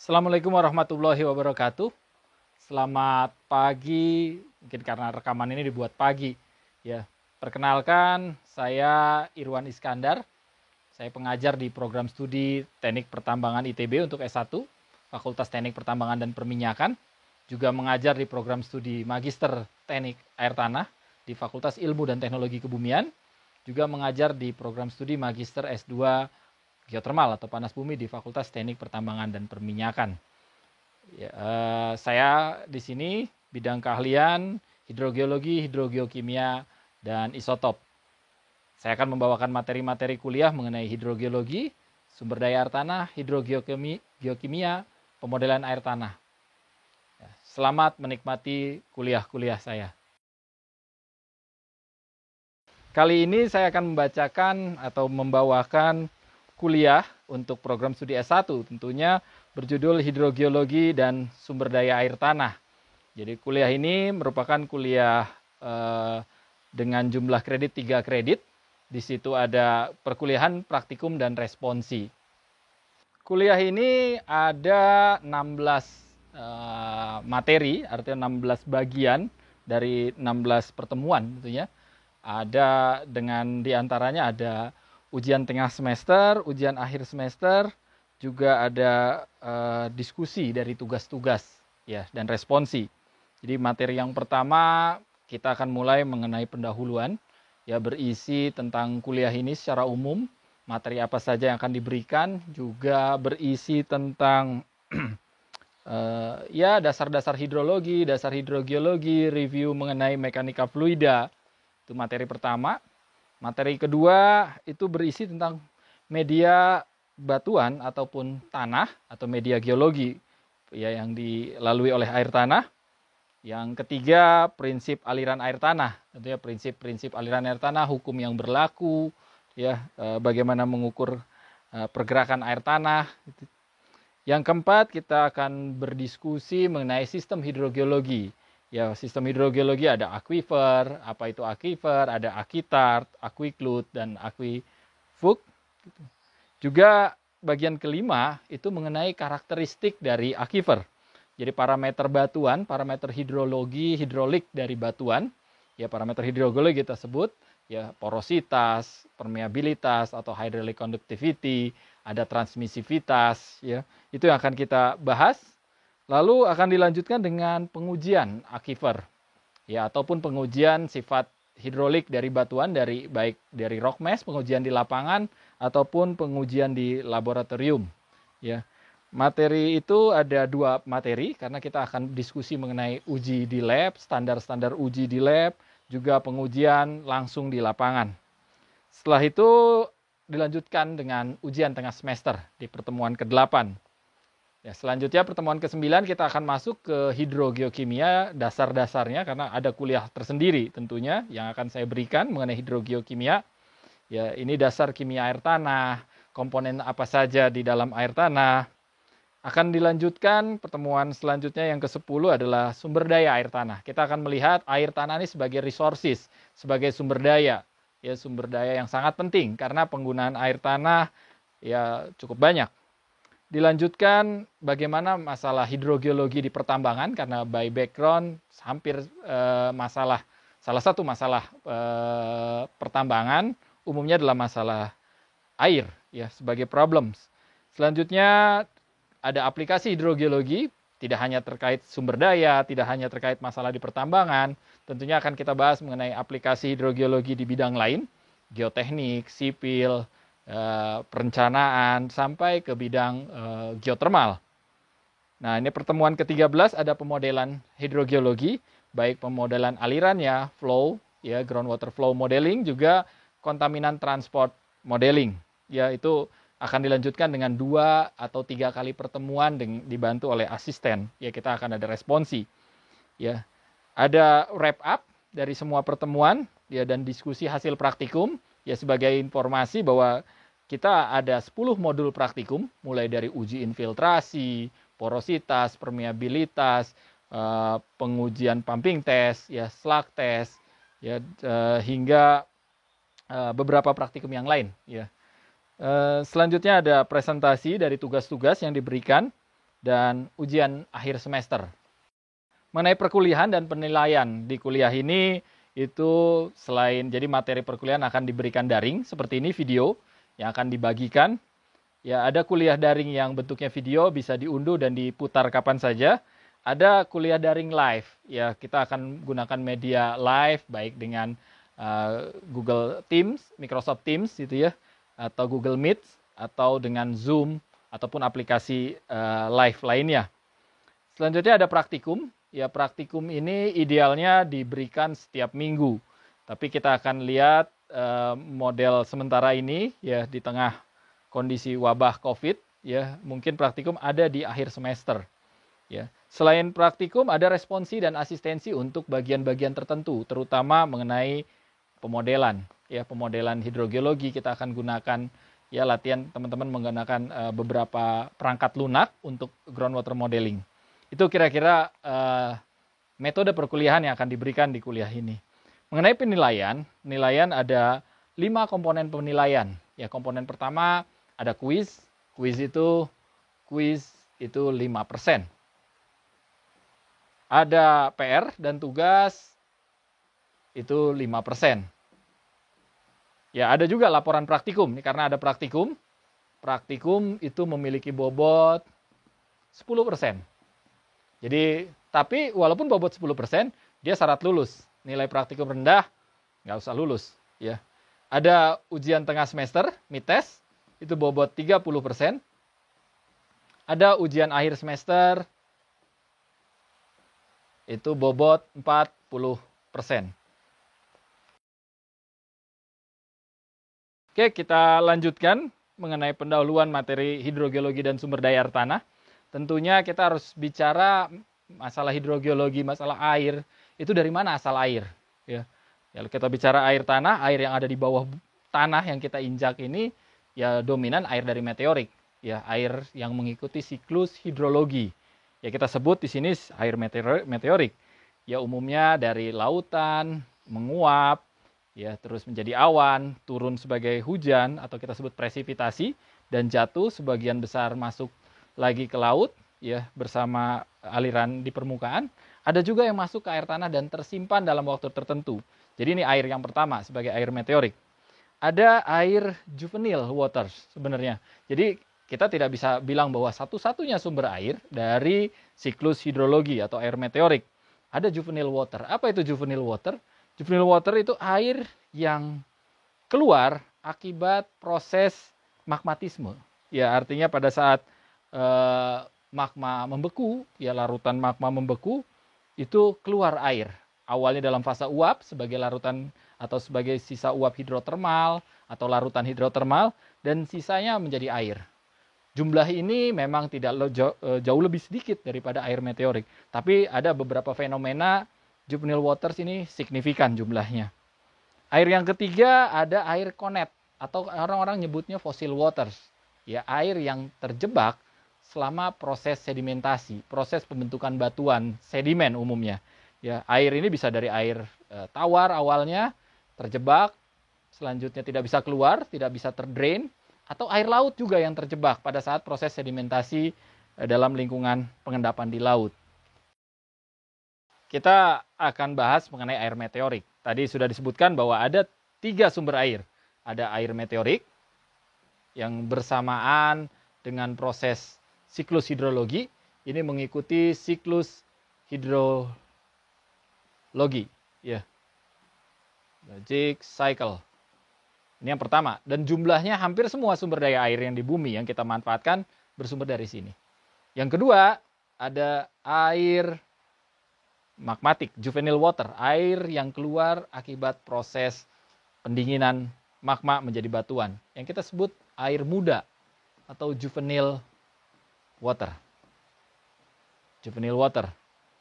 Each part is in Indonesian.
Assalamualaikum warahmatullahi wabarakatuh. Selamat pagi, mungkin karena rekaman ini dibuat pagi. Ya, perkenalkan saya Irwan Iskandar. Saya pengajar di program studi Teknik Pertambangan ITB untuk S1, Fakultas Teknik Pertambangan dan Perminyakan. Juga mengajar di program studi Magister Teknik Air Tanah di Fakultas Ilmu dan Teknologi Kebumian. Juga mengajar di program studi Magister S2 Geotermal atau Panas Bumi di Fakultas Teknik Pertambangan dan Perminyakan. Ya, saya di sini bidang keahlian hidrogeologi, hidrogeokimia, dan isotop. Saya akan membawakan materi-materi kuliah mengenai hidrogeologi, sumber daya air tanah, hidrogeokimia, pemodelan air tanah. Selamat menikmati kuliah-kuliah saya. Kali ini saya akan membacakan atau membawakan kuliah untuk program studi S1, tentunya berjudul Hidrogeologi dan Sumber Daya Air Tanah. Jadi kuliah ini merupakan kuliah dengan jumlah kredit 3 kredit. Di situ ada perkuliahan, praktikum, dan responsi. Kuliah ini ada 16 materi, artinya 16 bagian dari 16 pertemuan tentunya. Ada dengan diantaranya ada ujian tengah semester, ujian akhir semester, juga ada diskusi dari tugas-tugas ya dan responsi. Jadi materi yang pertama kita akan mulai mengenai pendahuluan ya, berisi tentang kuliah ini secara umum, materi apa saja yang akan diberikan, juga berisi tentang ya dasar-dasar hidrologi, dasar hidrogeologi, review mengenai mekanika fluida. Itu materi pertama. Materi kedua itu berisi tentang media batuan ataupun tanah atau media geologi ya yang dilalui oleh air tanah. Yang ketiga, prinsip aliran air tanah. Tentunya prinsip-prinsip aliran air tanah, hukum yang berlaku, ya, bagaimana mengukur pergerakan air tanah. Yang keempat, kita akan berdiskusi mengenai sistem hidrogeologi. Ya, sistem hidrogeologi ada aquifer, apa itu aquifer, ada aquitard, aquiclut, dan aquifug. Juga bagian kelima itu mengenai karakteristik dari aquifer. Jadi parameter batuan, parameter hidrologi, hidrolik dari batuan, ya parameter hidrogeologi kita sebut, ya porositas, permeabilitas atau hydraulic conductivity, ada transmisivitas, ya itu yang akan kita bahas. Lalu akan dilanjutkan dengan pengujian aquifer, ya ataupun pengujian sifat hidrolik dari batuan baik dari rock mesh, pengujian di lapangan ataupun pengujian di laboratorium. Ya, materi itu ada 2 materi karena kita akan diskusi mengenai uji di lab, standar-standar uji di lab, juga pengujian langsung di lapangan. Setelah itu dilanjutkan dengan ujian tengah semester di pertemuan ke-8. Ya, selanjutnya pertemuan ke-9 kita akan masuk ke hidrogeokimia dasar-dasarnya karena ada kuliah tersendiri tentunya yang akan saya berikan mengenai hidrogeokimia. Ya, ini dasar kimia air tanah, komponen apa saja di dalam air tanah. Akan dilanjutkan pertemuan selanjutnya yang ke-10 adalah sumber daya air tanah. Kita akan melihat air tanah ini sebagai resources, sebagai sumber daya. Ya, sumber daya yang sangat penting karena penggunaan air tanah ya cukup banyak. Dilanjutkan bagaimana masalah hidrogeologi di pertambangan karena by background hampir salah satu masalah pertambangan umumnya adalah masalah air ya sebagai problems. Selanjutnya ada aplikasi hidrogeologi, tidak hanya terkait sumber daya, tidak hanya terkait masalah di pertambangan, tentunya akan kita bahas mengenai aplikasi hidrogeologi di bidang lain, geoteknik, sipil, perencanaan, sampai ke bidang geotermal. Nah, ini pertemuan ke-13 ada pemodelan hidrogeologi, baik pemodelan alirannya, flow, ya groundwater flow modeling, juga kontaminan transport modeling. Ya, itu akan dilanjutkan dengan 2 atau 3 kali pertemuan dibantu oleh asisten. Ya, kita akan ada responsi. Ya, ada wrap up dari semua pertemuan ya dan diskusi hasil praktikum. Ya, sebagai informasi bahwa kita ada 10 modul praktikum, mulai dari uji infiltrasi, porositas, permeabilitas, pengujian pumping test, ya slug test, ya hingga beberapa praktikum yang lain. Ya. Selanjutnya ada presentasi dari tugas-tugas yang diberikan. dan ujian akhir semester. Mengenai perkuliahan dan penilaian di kuliah ini, itu selain jadi materi perkuliahan akan diberikan daring, seperti ini video yang akan dibagikan. Ya, ada kuliah daring yang bentuknya video, bisa diunduh dan diputar kapan saja. Ada kuliah daring live, ya kita akan gunakan media live, baik dengan Google Teams, Microsoft Teams gitu ya, atau Google Meet, atau dengan Zoom, ataupun aplikasi live lainnya. Selanjutnya ada praktikum. Ya, praktikum ini idealnya diberikan setiap minggu. Tapi kita akan lihat model sementara ini ya di tengah kondisi wabah COVID, ya mungkin praktikum ada di akhir semester. Ya, selain praktikum ada responsi dan asistensi untuk bagian-bagian tertentu, terutama mengenai pemodelan. Ya, pemodelan hidrogeologi kita akan gunakan ya latihan teman-teman menggunakan beberapa perangkat lunak untuk groundwater modeling. Itu kira-kira metode perkuliahan yang akan diberikan di kuliah ini. Mengenai penilaian ada 5 komponen penilaian. Ya, komponen pertama ada kuis. Kuis itu 5%. Ada PR dan tugas itu 5%. Ya, ada juga laporan praktikum. Ini karena ada praktikum. Praktikum itu memiliki bobot 10%. Jadi, tapi walaupun bobot 10%, dia syarat lulus. Nilai praktikum rendah, nggak usah lulus. Ya. Ada ujian tengah semester, mid-test, itu bobot 30%. Ada ujian akhir semester, itu bobot 40%. Oke, kita lanjutkan mengenai pendahuluan materi hidrogeologi dan sumber daya air tanah. Tentunya kita harus bicara masalah hidrogeologi, masalah air. Itu dari mana asal air? Ya, kita bicara air tanah, air yang ada di bawah tanah yang kita injak ini, ya dominan air dari meteorik. Ya, air yang mengikuti siklus hidrologi. Ya, kita sebut di sini air meteorik. Ya, umumnya dari lautan, menguap, ya terus menjadi awan, turun sebagai hujan atau kita sebut presipitasi, dan jatuh sebagian besar masuk lagi ke laut ya bersama aliran di permukaan. Ada juga yang masuk ke air tanah dan tersimpan dalam waktu tertentu. Jadi ini air yang pertama sebagai air meteorik. Ada air juvenile waters sebenarnya. Jadi kita tidak bisa bilang bahwa satu-satunya sumber air dari siklus hidrologi atau air meteorik. Ada juvenile water. Apa itu juvenile water? Juvenile water itu air yang keluar akibat proses magmatisme. Ya, artinya pada saat magma membeku, ya larutan magma membeku, itu keluar air. Awalnya dalam fase uap sebagai larutan atau sebagai sisa uap hidrotermal atau larutan hidrotermal, dan sisanya menjadi air. Jumlah ini memang tidak jauh lebih sedikit daripada air meteorik, tapi ada beberapa fenomena juvenile waters ini signifikan jumlahnya. Air yang ketiga ada air konet atau orang-orang nyebutnya fossil waters. Ya, air yang terjebak selama proses sedimentasi, proses pembentukan batuan, sedimen umumnya. Ya, air ini bisa dari air tawar awalnya terjebak, selanjutnya tidak bisa keluar, tidak bisa terdrain, atau air laut juga yang terjebak pada saat proses sedimentasi dalam lingkungan pengendapan di laut. Kita akan bahas mengenai air meteorik. Tadi sudah disebutkan bahwa ada 3 sumber air. Ada air meteorik yang bersamaan dengan proses siklus hidrologi. Ini mengikuti siklus hidrologi. Ya. Logic cycle. Ini yang pertama. Dan jumlahnya hampir semua sumber daya air yang di bumi yang kita manfaatkan bersumber dari sini. Yang kedua, ada air magmatik, juvenile water, air yang keluar akibat proses pendinginan magma menjadi batuan, yang kita sebut air muda atau juvenile water. Juvenile water,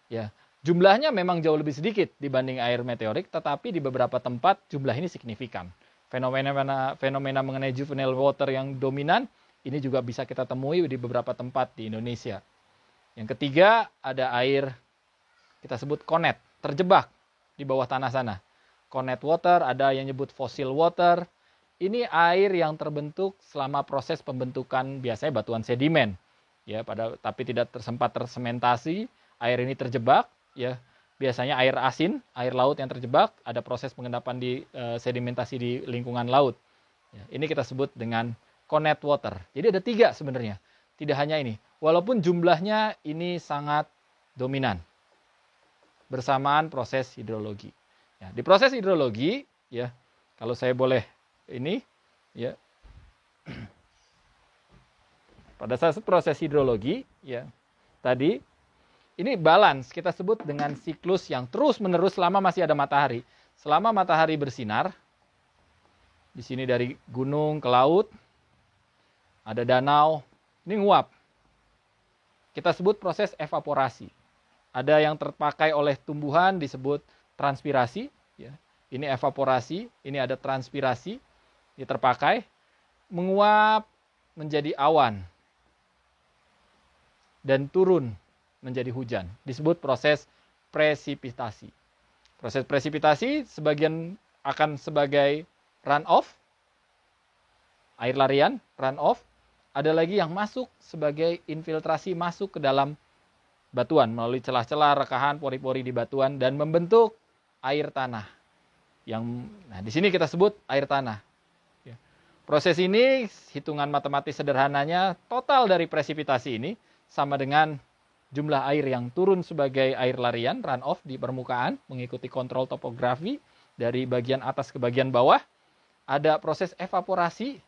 ya. Jumlahnya memang jauh lebih sedikit dibanding air meteorik, tetapi di beberapa tempat jumlah ini signifikan. Fenomena mengenai juvenile water yang dominan ini juga bisa kita temui di beberapa tempat di Indonesia. Yang ketiga, ada air kita sebut konet, terjebak di bawah tanah sana. Konet water, ada yang nyebut fossil water. Ini air yang terbentuk selama proses pembentukan biasanya batuan sedimen. ya, tapi tidak sempat tersementasi, air ini terjebak, ya. Biasanya air asin, air laut yang terjebak, ada proses pengendapan di sedimentasi di lingkungan laut. Ya, ini kita sebut dengan connect water. Jadi ada 3 sebenarnya, tidak hanya ini. Walaupun jumlahnya ini sangat dominan bersamaan proses hidrologi. Ya, di proses hidrologi, ya, kalau saya boleh ini, ya, pada saat proses hidrologi, ya, tadi ini balance, kita sebut dengan siklus yang terus-menerus selama masih ada matahari. Selama matahari bersinar, di sini dari gunung ke laut, ada danau, ini nguap. Kita sebut proses evaporasi. Ada yang terpakai oleh tumbuhan disebut transpirasi. Ya. Ini evaporasi, ini ada transpirasi, ini terpakai, menguap menjadi awan, dan turun menjadi hujan. Disebut proses presipitasi. Proses presipitasi sebagian akan sebagai runoff, air larian, runoff. Ada lagi yang masuk sebagai infiltrasi, masuk ke dalam batuan melalui celah-celah, rekahan, pori-pori di batuan dan membentuk air tanah. Nah, di sini kita sebut air tanah. Ya. Proses ini, hitungan matematis sederhananya, total dari presipitasi ini sama dengan jumlah air yang turun sebagai air larian, runoff di permukaan, mengikuti kontrol topografi dari bagian atas ke bagian bawah. Ada proses evaporasi,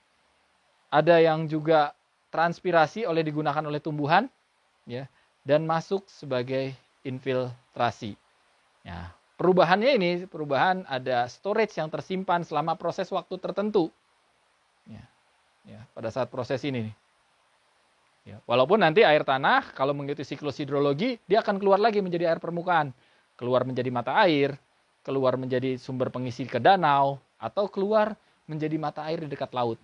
ada yang juga transpirasi digunakan oleh tumbuhan, ya, dan masuk sebagai infiltrasi. Ya, perubahan ada storage yang tersimpan selama proses waktu tertentu. Ya, pada saat proses ini. Ya, walaupun nanti air tanah kalau mengikuti siklus hidrologi dia akan keluar lagi menjadi air permukaan, keluar menjadi mata air, keluar menjadi sumber pengisi ke danau, atau keluar menjadi mata air di dekat laut.